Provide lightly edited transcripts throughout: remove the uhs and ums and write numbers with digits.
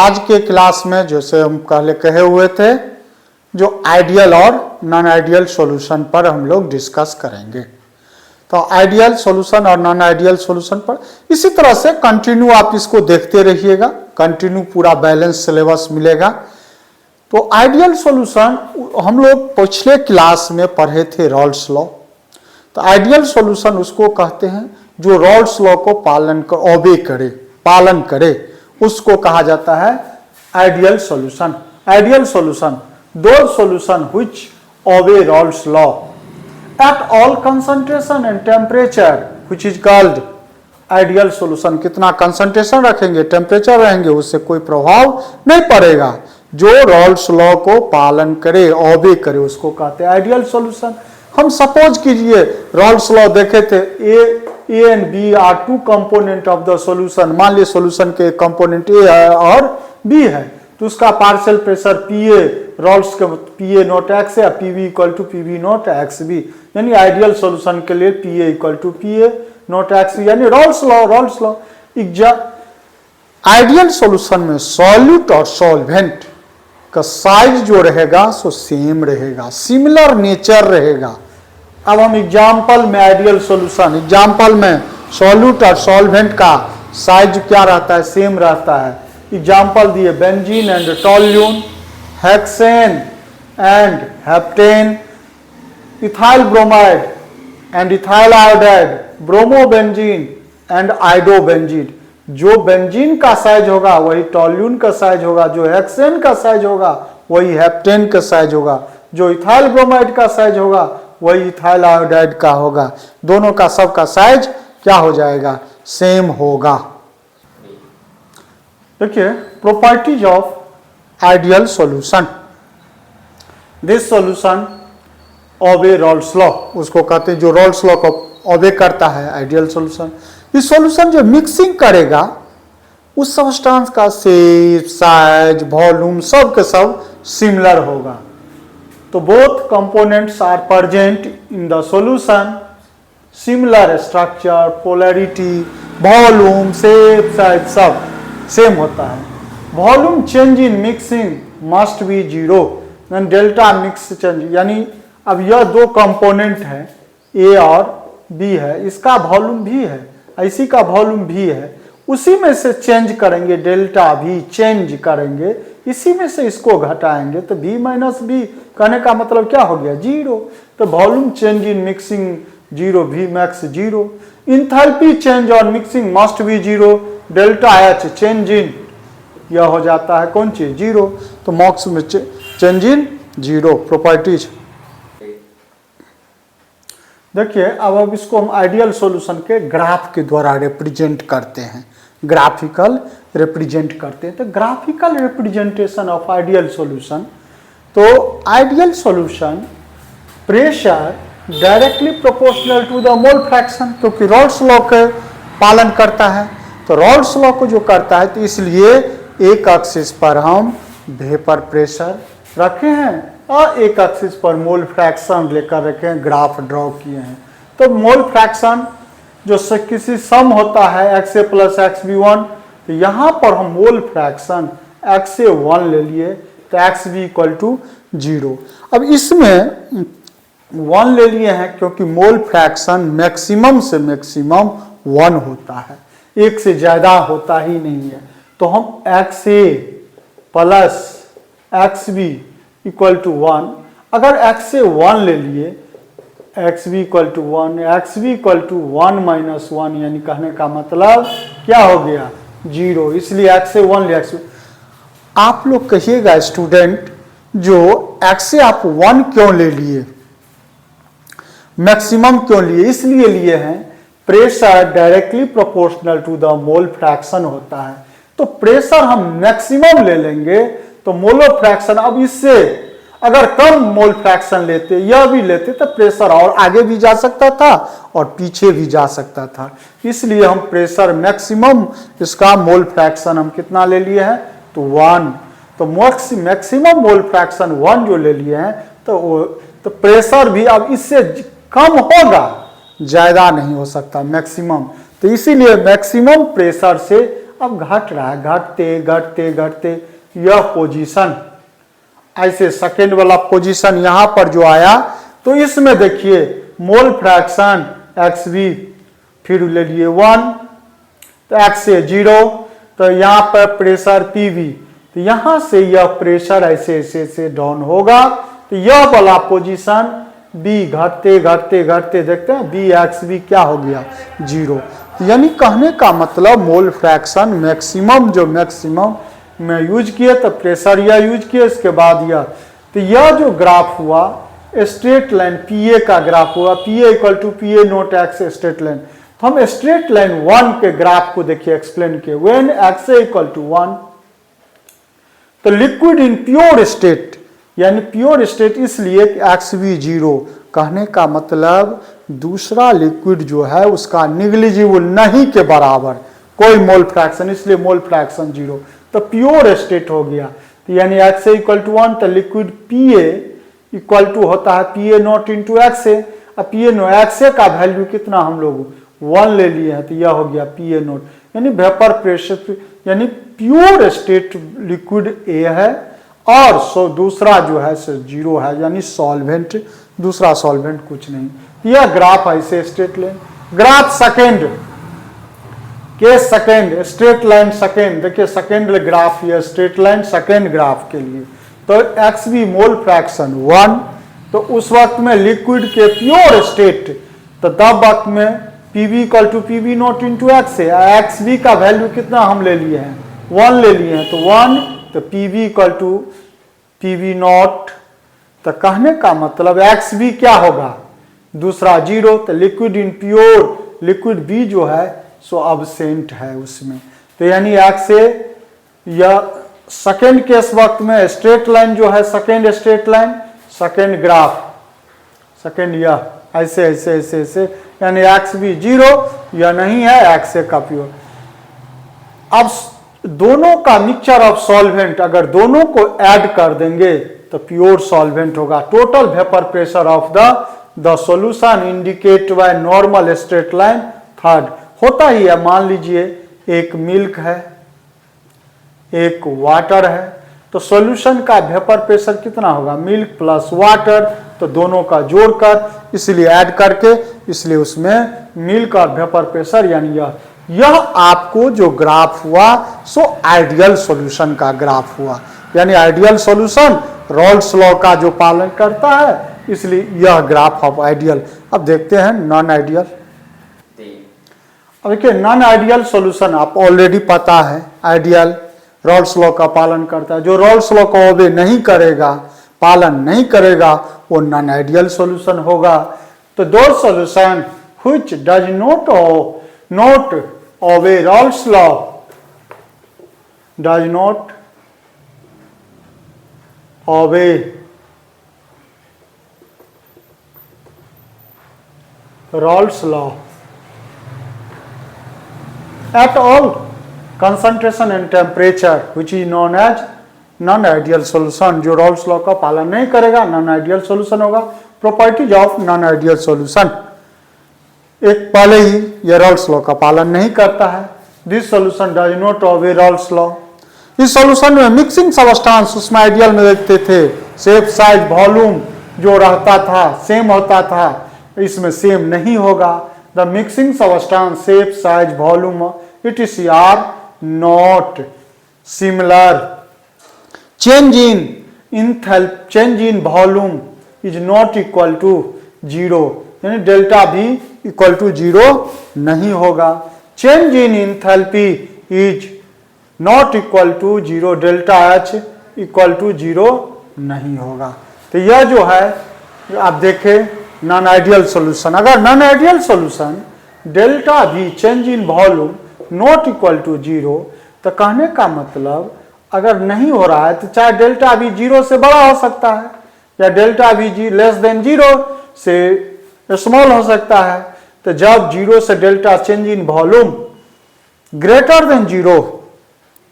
आज के क्लास में जैसे हम पहले कहे हुए थे, जो आइडियल और नॉन आइडियल सॉल्यूशन पर हम लोग डिस्कस करेंगे। तो आइडियल सॉल्यूशन और नॉन आइडियल सॉल्यूशन पर इसी तरह से कंटिन्यू आप इसको देखते रहिएगा, कंटिन्यू पूरा बैलेंस सिलेबस मिलेगा। तो आइडियल सॉल्यूशन हम लोग पिछले क्लास में पढ़े थे रॉल्स लॉ। तो आइडियल सॉल्यूशन उसको कहते हैं जो रॉल्स लॉ को पालन करे, उसको कहा जाता है आइडियल सॉल्यूशन। आइडियल सॉल्यूशन दो solution which obey Raoult's law at all concentration and temperature which is called ideal solution. कितना कंसंट्रेशन रखेंगे, टेम्परेचर रहेंगे, उससे कोई प्रभाव नहीं पड़ेगा। जो रॉल्स लॉ को पालन करे, ओबे करे, उसको कहते हैं आइडियल सॉल्यूशन। हम सपोज कीजिए रॉल्स लॉ देखे थे, A and B are two component of the solution. मान लीजिए सॉल्यूशन के कंपोनेंट ए है और बी है, तो उसका partial pressure P A, Raoult's के पी ए नॉट एक्स है, P V equal to P V not x B. यानी आइडियल सॉल्यूशन के लिए P A equal to P A not x B, यानी रॉल्स लॉ। आइडियल सॉल्यूशन में solute और solvent का size जो रहेगा सो सेम रहेगा, सिमिलर नेचर रहेगा। अब हम एग्जाम्पल में आइडियल सॉल्यूशन, एग्जाम्पल में सॉल्यूट और सॉल्वेंट का साइज क्या रहता है, सेम रहता है। एग्जाम्पल दिए benzene and toluene, hexane and heptane, ethyl bromide and ethyl iodide, bromobenzene and iodobenzene. जो बेंजीन का साइज होगा वही टोल्यून का साइज होगा, जो हेक्सेन का साइज होगा वही हेप्टेन का साइज होगा, जो इथाइल ब्रोमाइड का साइज होगा वही इथाइल आयोडाइड का होगा। दोनों का सबका साइज क्या हो जाएगा, सेम होगा। देखिए properties of ideal solution. This solution obey Raoult's law, उसको कहते हैं जो रॉल्स लॉ को ओबे करता है आइडियल सॉल्यूशन। इस सॉल्यूशन जो मिक्सिंग करेगा उस सब्सटेंस का शेप, साइज, वॉल्यूम सब के सब सिमिलर होगा। तो both components are present in the solution, similar structure, polarity, volume, shape, size सब सेम होता है। Volume change in mixing must be zero, delta mix change, यानी अब यह दो कंपोनेंट है ए और बी है, इसका वॉल्यूम भी है, इसी का वॉल्यूम भी है, उसी में से चेंज करेंगे, डेल्टा भी चेंज करेंगे, इसी में से इसको घटाएंगे तो v माइनस बी, कहने का मतलब क्या हो गया, जीरो। तो volume change in mixing zero, v max zero. Enthalpy change on mixing must be zero, delta H change in, यह हो जाता है कौन चीज, जीरो। तो मॉक्स में चेंज इन जीरो प्रॉपर्टीज। देखिए अब इसको हम आइडियल सॉल्यूशन के ग्राफ के द्वारा रिप्रेजेंट करते हैं, ग्राफिकल रिप्रेजेंट करते हैं। तो graphical representation of ideal solution, तो ideal solution pressure directly proportional to the mole fraction, क्योंकि रॉल्स लॉ के पालन करता है। तो रॉल्स लॉ को जो करता है तो इसलिए एक एक्सिस पर हम वेपर प्रेशर रखे हैं और एक एक्सिस पर मोल फ्रैक्शन लेकर रखे हैं, ग्राफ ड्रॉ किए हैं। तो मोल फ्रैक्शन जो किसी सम होता है एक्स ए प्लस एक्स बी वन, तो यहाँ पर हम mole fraction X A one ले लिए तो X B equal to zero. अब इसमें वन ले लिए हैं क्योंकि मोल फ्रैक्शन मैक्सिमम से मैक्सिमम वन होता है, एक से ज्यादा होता ही नहीं है। तो हम x A plus x B equal to one, अगर एक्स से वन ले लिए x B equal to one, x B equal to one minus one, यानी कहने का मतलब क्या हो गया, जीरो। इसलिए एक्स से वन ले एक्स। आप लोग कहिएगा स्टूडेंट जो एक्स से आप वन क्यों ले लिए, मैक्सिमम क्यों लिए, इसलिए लिए हैं pressure directly proportional to the mole fraction होता है। तो प्रेशर हम मैक्सिमम ले लेंगे तो मोलो फ्रैक्शन, अब इससे अगर कम मोल फ्रैक्शन लेते, यह भी लेते तो प्रेशर और आगे भी जा सकता था और पीछे भी जा सकता था। इसलिए हम प्रेशर मैक्सिमम, इसका मोल फ्रैक्शन हम कितना ले लिए हैं, तो वन। तो मैक्सिमम मोल फ्रैक्शन वन जो ले लिए हैं तो प्रेशर भी अब इससे कम होगा, ज्यादा नहीं हो सकता, मैक्सिमम। तो इसीलिए मैक्सिमम प्रेशर से अब घट रहा है, घटते घटते घटते यह पोजीशन, ऐसे सेकेंड वाला पोजीशन यहां पर जो आया, तो इसमें देखिए मोल फ्रैक्शन XV, फिर ले लिए 1, तो x से 0, तो यहाँ पर प्रेशर PV, तो यहां से यह प्रेशर ऐसे ऐसे से डाउन होगा, तो यह वाला पोजीशन B घटते घटते घटते देखते हैं BXV क्या हो गया 0। यानी कहने का मतलब मोल फ्रैक्शन मैक्सिमम, जो मैक्सिमम में यूज किए तो प्रेशर यह यूज किए, इसके बाद यह, तो यह जो ग्राफ हुआ स्ट्रेट लाइन PA का ग्राफ हुआ, PA equal to PA not X straight line. तो हम स्ट्रेट लाइन 1 के ग्राफ को देखिए एक्सप्लेन किए, व्हेन XA इक्वल टू 1, तो लिक्विड इन प्योर स्टेट, यानी प्योर स्टेट इसलिए कि XV 0, कहने का मतलब दूसरा लिक्विड जो है उसका निग्लिजिबल नहीं के बराबर कोई मोल फ्रैक्शन, इसलिए मोल फ्रैक्शन 0, तो प्योर स्टेट हो गया। तो यानी XA इक्वल टू 1, तो लिक्विड PA इक्वल टू होता है PA नॉट इंटू XA। अब PA नोट XA का वैल्यू कितना हम लोग 1 ले लिए हैं, तो यह हो गया PA नोट, यानी वेपर प्रेशर, यानी प्योर स्टेट लिक्विड A है और दूसरा जो है 0 है, यानी सॉल्वेंट, दूसरा सॉल्वेंट कुछ नहीं। यह ग्राफ ऐसे स्ट्रेट लाइन, ग्राफ सेकेंड के सेकेंड स्ट्रेट लाइन सेकेंड, देखिए सेकेंड ग्राफ, यह स्ट्रेट लाइन सेकेंड ग्राफ के लिए, तो XV मोल फ्रैक्शन 1, तो उस वक्त में लिक्विड के प्योर स्टेट, तो तब वक्त में PV equal to PV not into XA, XV का वैल्यू कितना हम ले लिए हैं 1 ले लिए हैं, तो 1, तो PV equal to PV not, तो कहने का मतलब XV क्या होगा दूसरा 0, तो liquid in pure, liquid B जो है सो अब्सेंट है उसमें, तो यानी XA या सेकेंड केस वक्त में स्ट्रेट लाइन जो है second straight line second graph second, यह ऐसे ऐसे ऐसे ऐसे, यानी XV 0 या नहीं है XA का प्योर। अब दोनों का मिक्सचर ऑफ सॉल्वेंट अगर दोनों को ऐड कर देंगे तो प्योर सॉल्वेंट होगा। Total vapour pressure of the solution indicate by normal straight line third, होता ही है। मान लीजिए एक मिल्क है एक वाटर है, तो सॉल्यूशन का वेपर प्रेशर कितना होगा मिल्क प्लस वाटर, तो दोनों का जोड़कर इसलिए ऐड करके, इसलिए उसमें मिल्क और वेपर प्रेशर यानी यह आपको जो ग्राफ हुआ सो आइडियल सॉल्यूशन का ग्राफ हुआ, यानी आइडियल सॉल्यूशन रॉल्स लॉ का जो पालन करता है, इसलिए यह ग्राफ ऑफ आइडियल। अब देखते हैं नॉन आइडियल। अब देखिए नॉन आइडियल सॉल्यूशन आप ऑलरेडी पता है, आइडियल रॉल्स लॉ का पालन करता है, जो रॉल्स लॉ को ओबे नहीं करेगा, पालन नहीं करेगा, वो नॉन आइडियल सॉल्यूशन होगा। तो दो solution which does not obey Raoult's law, does not obey Raoult's law at all concentration and temperature which is known as non ideal solution. जो रॉल्स लॉ का पालन नहीं करेगा नॉन आइडियल सॉल्यूशन होगा। Properties of non ideal solution, एक पहले ही ये Rawls law का पालन नहीं करता है। This solution does not obey Raoult's law. इस सॉल्यूशन में मिक्सिंग सबस्टेंस, उसमें आइडियल में देखते थे शेप साइज वॉल्यूम जो रहता था सेम होता था, इसमें सेम नहीं होगा। The mixing substance shape size volume it is are not similar. Change in volume is not equal to 0, यानी डेल्टा भी इक्वल टू 0 नहीं होगा। Change in enthalpy is not equal to 0, delta H equal to 0 नहीं होगा। तो यह जो है आप देखें नॉन आइडियल सॉल्यूशन। अगर नॉन आइडियल सॉल्यूशन डेल्टा भी change in volume not equal to 0, तो कहने का मतलब अगर नहीं हो रहा है तो चाहे डेल्टा भी 0 से बड़ा हो सकता है या डेल्टा भी लेस देन 0 से स्मॉल हो सकता है। तो जब 0 से delta change in volume greater than 0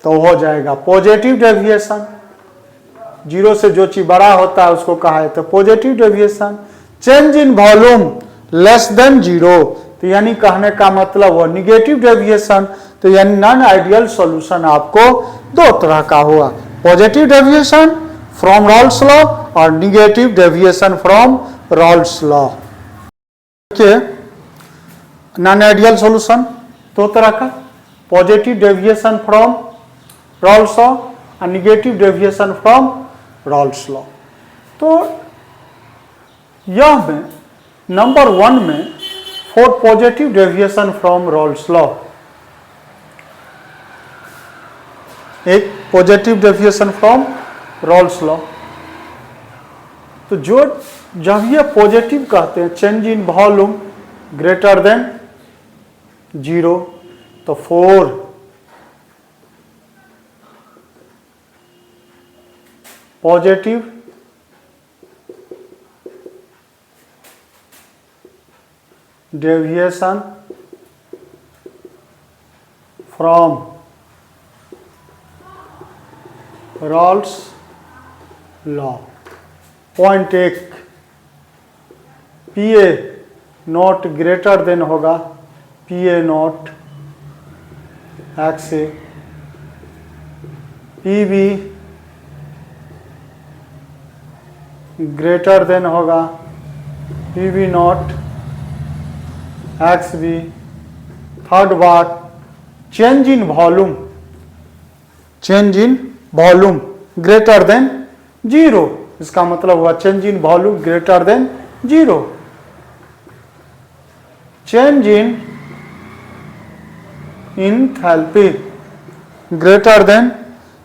तो हो जाएगा पॉजिटिव डेविएशन। 0 से जो चीज बड़ा होता है उसको कहा है तो positive deviation. Change in volume less than 0, तो यानी कहने का मतलब वो निगेटिव डेविएशन। तो यानी नॉन आइडियल सॉल्यूशन आपको दो तरह का हुआ, positive deviation from Raoult's law और negative deviation from Raoult's law. देखिए नॉन आइडियल सॉल्यूशन दो तरह का, positive deviation from Raoult's law और negative deviation from Raoult's law. तो यह में नंबर 1 में for positive deviation from Raoult's law, एक positive deviation from Raoult's law. तो जो जब ये पॉजिटिव कहते हैं change in volume greater than 0, तो 4 positive deviation from Raoult's law. Point 1 PA naught greater than होगा PA naught x A, PB greater than होगा PB naught x B. Third बात change in volume, change in volume greater than 0, इसका मतलब हुआ change in volume greater than 0, change in enthalpy greater than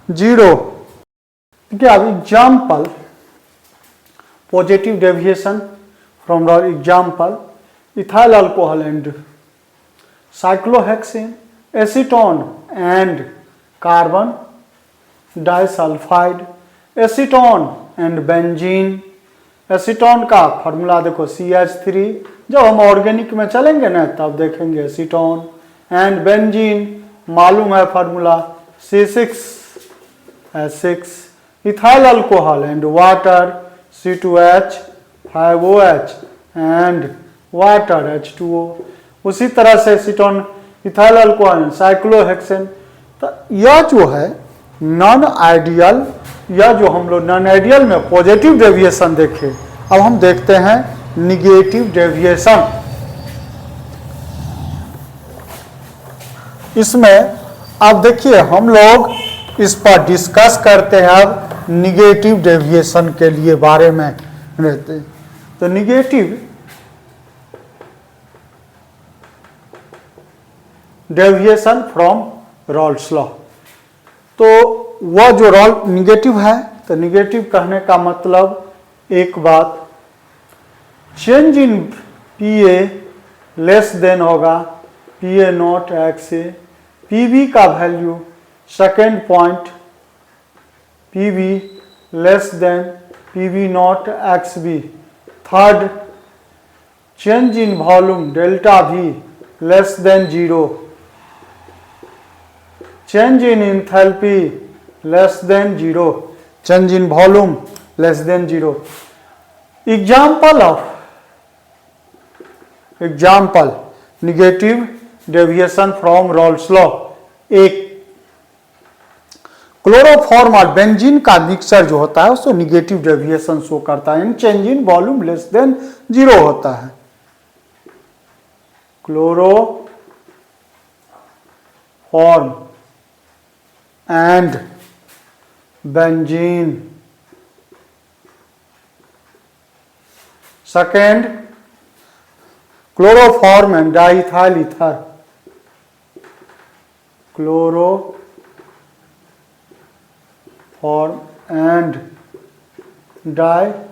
0। देखिए अब example positive deviation from the example ethyl alcohol and cyclohexane, acetone and carbon disulphide, acetone and benzene. Acetone का formula देखो CH3, जब हम organic में चलेंगे ना तब देखेंगे एसीटोन, एंड बेंजीन मालूम है formula C6H6। Ethyl alcohol and water C2H 5OH and water H2O। उसी तरह से एसीटोन इथाइल अल्कोहल साइक्लोहेक्सेन। तो यह जो है नॉन आइडियल, या जो हम लोग नॉन आइडियल में पॉजिटिव डेविएशन देखे, अब हम देखते हैं निगेटिव डेविएशन। इसमें अब देखिए हम लोग इस पर डिस्कस करते हैं अब निगेटिव डेविएशन के लिए बारे में रहते हैं। तो negative deviation from Raoult's law, तो वह जो रॉल निगेटिव है, तो निगेटिव कहने का मतलब एक बात, change in PA less than होगा PA naught x A, PB का value second point PB less than PB naught x B. Third change in volume delta भी less than 0, change in enthalpy less than 0, change in volume less than 0। Example of example negative deviation from Raoult's law, एक chloroform और benzene का mixture जो होता है उसको negative deviation show करता है, change in volume less than 0 होता है। Chloroform and benzene, second chloroform and diethyl ether, chloroform and diethyl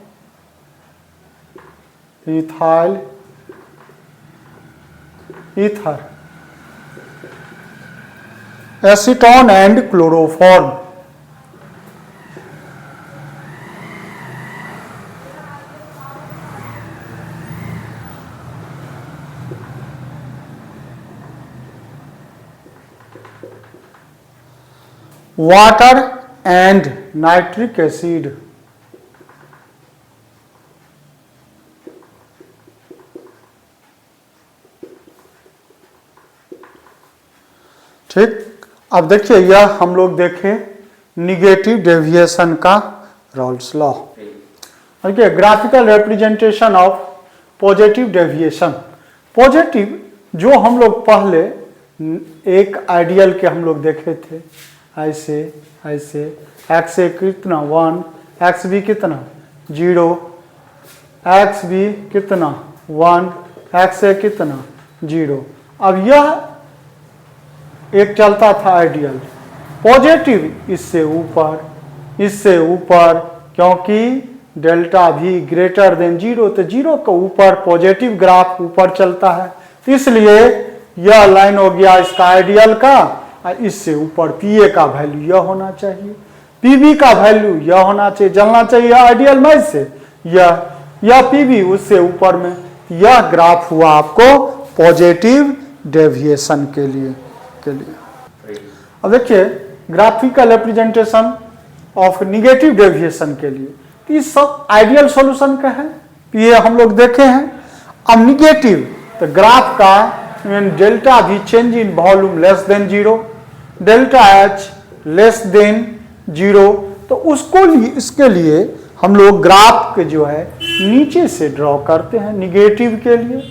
ether, acetone and chloroform. Water and nitric acid, ठीक। अब देखिए यह हम लोग देखें निगेटिव डेविएशन का रॉल्स लॉ। देखिए graphical representation of positive deviation. Positive जो हम लोग पहले एक आइडियल के हम लोग देखे थे, ऐसे ऐसे एक्स ए कितना 1, एक्स बी कितना 0, एक्स बी कितना 1, एक्स ए कितना 0। अब यह एक चलता था आइडियल। पॉजिटिव इससे ऊपर, क्योंकि डेल्टा भी ग्रेटर देन 0, तो 0 के ऊपर पॉजिटिव ग्राफ ऊपर चलता है, तो इसलिए यह लाइन हो गया इसका आइडियल का। इससे ऊपर पीए का वैल्यू यह होना चाहिए, पीबी का वैल्यू यह होना चाहिए, चलना चाहिए आइडियल में से यह पीबी उससे ऊपर में। यह ग्राफ हुआ आपको पॉजिटिव डेविएशन के लिए। अब देखिए graphical representation of negative deviation के लिए, तो ये सब आइडियल सॉल्यूशन का है, ये हम लोग देखे हैं। अब निगेटिव तो ग्राफ का डेल्टा भी change in volume less than 0, delta H less than 0, तो उसको इसके लिए हम लोग ग्राफ के जो है नीचे से ड्रॉ करते हैं निगेटिव के लिए,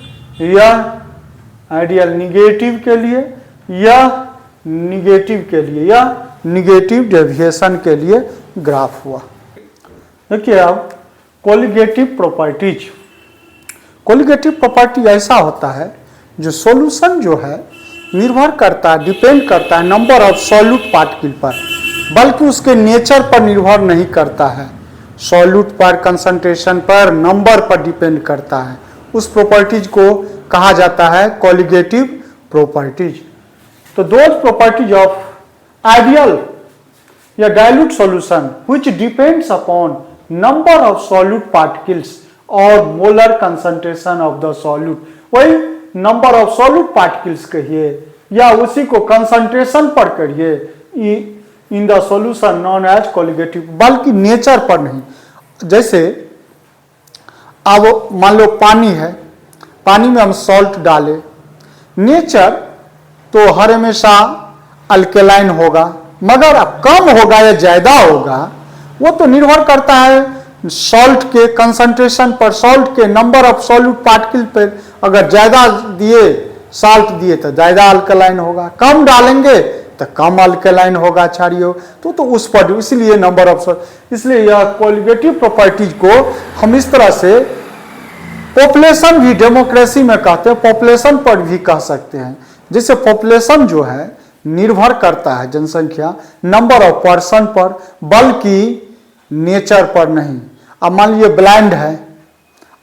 यह आइडियल निगेटिव के लिए, यह निगेटिव के लिए, या निगेटिव डेविएशन के लिए ग्राफ हुआ। देखिए अब कोलिगेटिव प्रॉपर्टीज। कोलिगेटिव प्रॉपर्टी ऐसा होता है जो सॉल्यूशन जो है निर्भर करता है, डिपेंड करता है नंबर ऑफ सॉल्यूट पार्टिकल पर, बल्कि उसके नेचर पर निर्भर नहीं करता है। सॉल्यूट पर, कंसंट्रेशन पर, नंबर पर डिपेंड करता है। उस प्रॉपर्टीज को कहा जाता है कोलिगेटिव प्रॉपर्टीज। तो दोज प्रॉपर्टीज ऑफ आइडियल या dilute solution which depends upon number of solute particles और molar concentration of the solute, वही नंबर ऑफ सॉल्यूट पार्टिकल्स कहिए या उसी को कंसंट्रेशन पर करिए, in the solution non as colligative, बल्कि नेचर पर नहीं। जैसे अब मान लो पानी है, पानी में हम सॉल्ट डालें, नेचर तो हर हमेशा अल्केलाइन होगा, मगर अब कम होगा या ज्यादा होगा वो तो निर्भर करता है सॉल्ट के कंसंट्रेशन पर, सॉल्ट के नंबर ऑफ सॉल्यूट पार्टिकल पर। अगर ज्यादा दिए सॉल्ट दिए तो ज्यादा अल्कलाइन होगा, कम डालेंगे तो कम अल्कलाइन होगा क्षारीय, तो उस पर, इसलिए नंबर ऑफ सॉल्ट। इसलिए यह कोलिगेटिव प्रॉपर्टीज को हम इस तरह से पॉपुलेशन भी डेमोक्रेसी में कहते हैं, पॉपुलेशन पर भी कह सकते हैं। जैसे पॉपुलेशन जो है निर्भर करता है जनसंख्या नंबर ऑफ पर्सन पर, बल्कि नेचर पर नहीं। अब मान लीजिए ब्लाइंड है,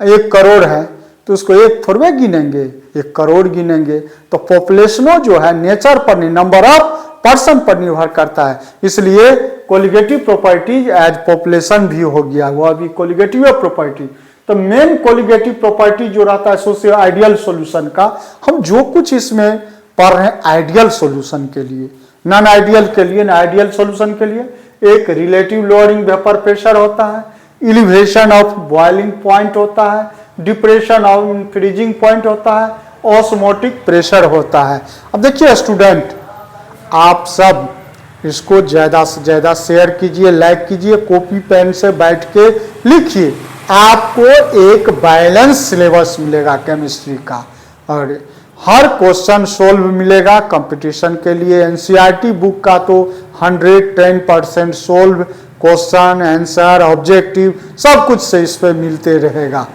1 करोड़ है, तो उसको एक थोड़े गिनेंगे, 1 करोड़ गिनेंगे। तो पॉपुलेशनों जो है नेचर पर नहीं, नंबर ऑफ पर्सन पर निर्भर करता है। इसलिए कोलिगेटिव प्रॉपर्टीज एज पॉपुलेशन भी हो गया, वह भी कोलिगेटिव प्रॉपर्टी। तो मेन कोलिगेटिव प्रॉपर्टी जो रहता है सोशियो आइडियल सॉल्यूशन का, हम जो कुछ इसमें पढ़ रहे हैं आइडियल सॉल्यूशन के लिए, नॉन आइडियल के लिए, ना आइडियल सॉल्यूशन के लिए, एक रिलेटिव लोअरिंग वेपर प्रेशर होता है, एलिवेशन ऑफ बॉइलिंग पॉइंट होता है, डिप्रेशन ऑफ फ्रीजिंग पॉइंट होता है, ऑस्मोटिक प्रेशर होता है। अब देखिए स्टूडेंट, आप सब इसको ज्यादा से ज्यादा शेयर कीजिए, लाइक कीजिए, कॉपी पेन से बैठ के लिखिए। आपको एक बैलेंस सिलेबस मिलेगा केमिस्ट्री का, और हर क्वेश्चन सोल्व मिलेगा। कंपटीशन के लिए एनसीईआरटी बुक का तो 110% सोल्व क्वेश्चन, आंसर, ऑब्जेक्टिव सब कुछ से इस पे मिलते रहेगा।